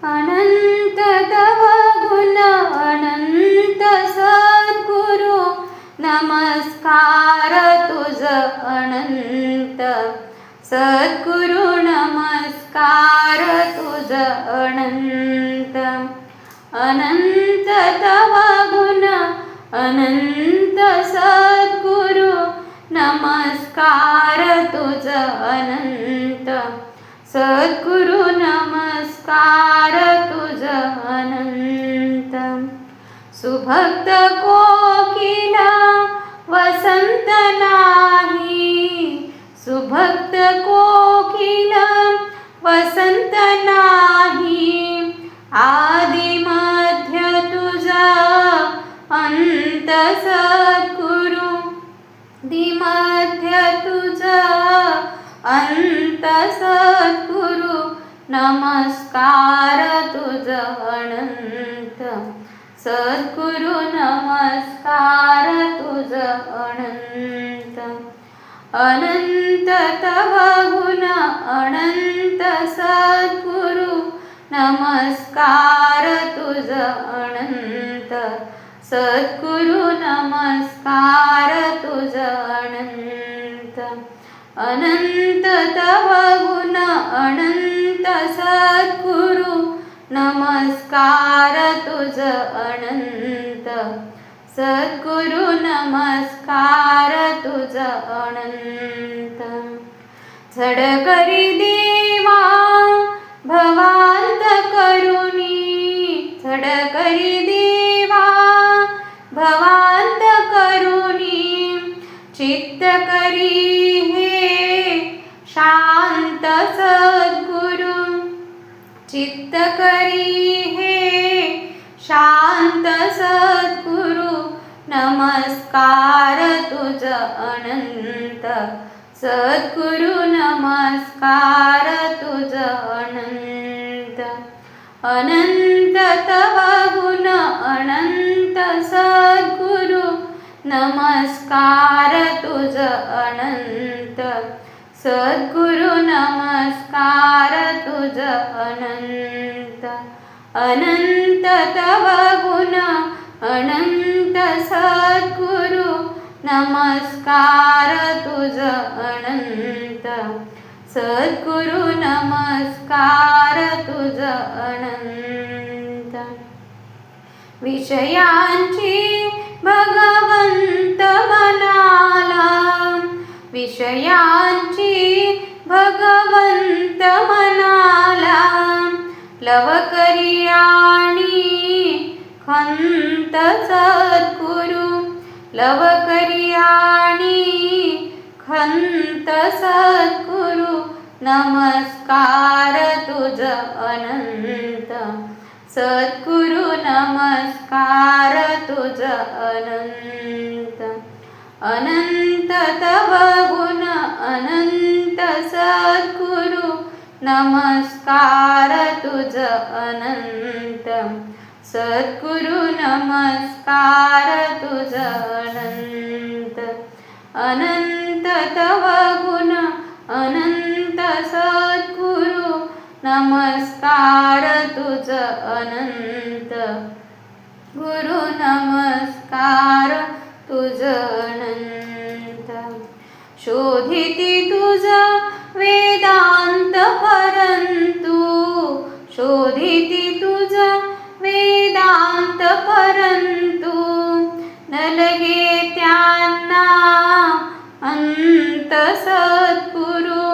अनंत तव गुण अनंत सद्गुरु, नमस्कार तुझ अनंत सद्गुरु, नमस्कार तुझ अनंत. अनंत तव गुण अनंत सद्गुरु, नमस्कार तुझ अनंत सद्गुरु, नमस्कार तुझ अनंत. सुभक्त कोकिला वसंत नाही, सुभक्त कोकिला वसंत नाही, आदि मध्य तुझा अंत सद्गुरु, दिमध्य तुझा अंत सद्गुरु, नमस्कार तुझ अनंत सद्गुरु, नमस्कार तुझ अनंत. अनंत तव गुण अनंत सद्गुरु, नमस्कार तुझ अनंत सद्गुरु, नमस्कार तुझ अनंत. अनंत तव गुण अनंत सद्गुरु, नमस्कार तुझ अनंत सद्गुरु, नमस्कार तुझ अनंत. झड करी देवा भवांत करुणी, झड करी देवा भवांत करुणी, चित्त करी हे शांत सद्गुरु, चित्त करी हे शांत सद्गुरु, नमस्कार तुझ अनंत सद्गुरु, नमस्कार तुझ अनंत. अनंत तव गुण अनंत सद्गुरु, नमस्कार तुझ अनंत सद्गुरु, नमस्कार तुझ अनंत. अनंत तव गुण अनंत सद्गुरु, नमस्कार तुझ अनंत सद्गुरु, नमस्कार तुझ अनंत. विषयांची भगवंत मनाला, विषयांची भगवंत मनाला, लव करी आणि खंत सद्गुरु, लव करी आणि खंत सद्गुरु, नमस्कार तुझ अनंत सद्गुरु, नमस्कार तुझ अनंत. अनंत तव गुण अनंत सद्गुरु, नमस्कार तुझ अनंत सद्गुरु, नमस्कार तुझ अनंत. अनंत तव गुण अनंत सद्गुरु, नमस्कार तुझ अनंत गुरु, नमस्कार तुझ अनंत. शोधिती तुझ वेदांत परंतु, शोधिती तुझ वेदांत परंतु, न लगे त्यांना अंत सद्गुरु,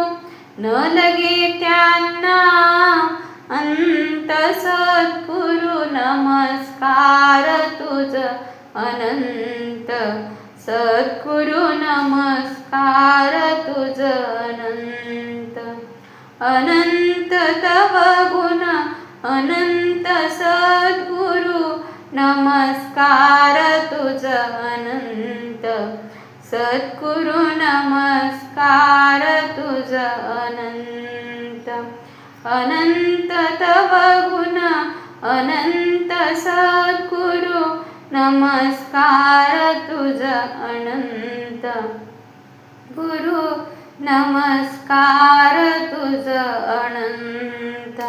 न लगे त्यांना अंत सद्गुरु, नमस्कार तुझ अनंत सद्गुरु, नमस्कार तुझ अनंत. अनंत तव गुण अनंत सद्गुरु, नमस्कार तुझ अनंत सद्गुरु, नमस्कार तुझ अनंत. अनंत तव गुण अनंत सद्गुरु, नमस्कार तुझ अनंत गुरु, नमस्कार तुझ अनंत.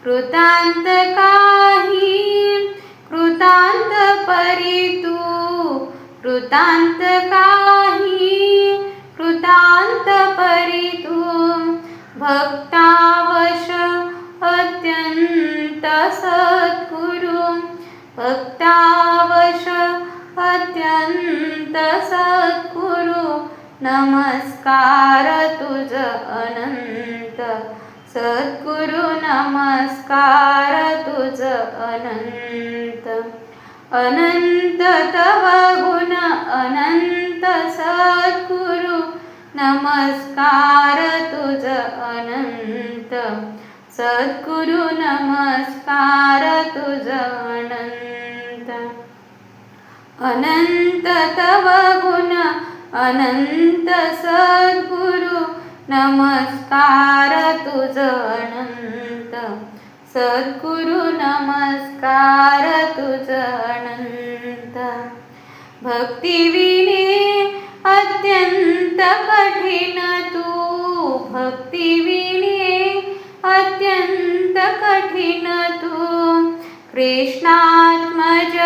कृतांत काही कृतांत परी तू, कृतांत काही कृतांत परी तू, भक्तावश अत्यंत सद्गुरु, भक्तावश अत्यंत सद्गुरु, नमस्कार तुझ अनंत सद्गुरु, नमस्कार तुझ अनंत. अनंत तव गुण अनंत सद्गुरु, नमस्कार तुझ अनंत सद्गुरु, नमस्कार तुझ अनंत. अनंत तव गुण अनंत सद्गुरु, नमस्कार तुझ अनंत सद्गुरु, नमस्कार तुझ अनंत. भक्तिविने अत्यंत कठीण तू, भक्तिविने अत्यंत कठीण तू, कृष्णात्मज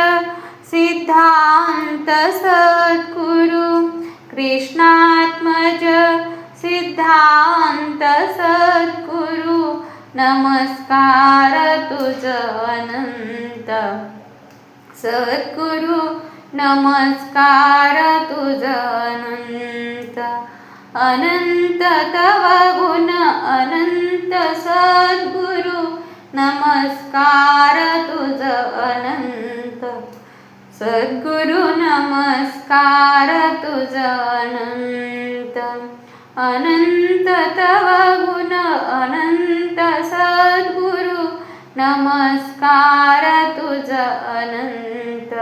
सिद्धांत सद्गुरु, कृष्णात्मज सिद्धांत सद्गुरु, नमस्कार तुझ अनंत सद्गुरु, नमस्कार तुझ अनंत. अनंत तव गुण अनंत सद्गुरु, नमस्कार तुझ अनंत सद्गुरु, नमस्कार तुझ अनंत. अनंत तव गुण अनंत सद्गुरु, नमस्कार तुझ अनंत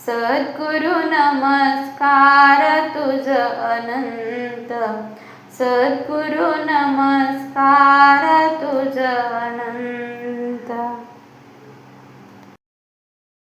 सद्गुरु, नमस्कार तुझ अनंत सद्गुरु, नमस्कार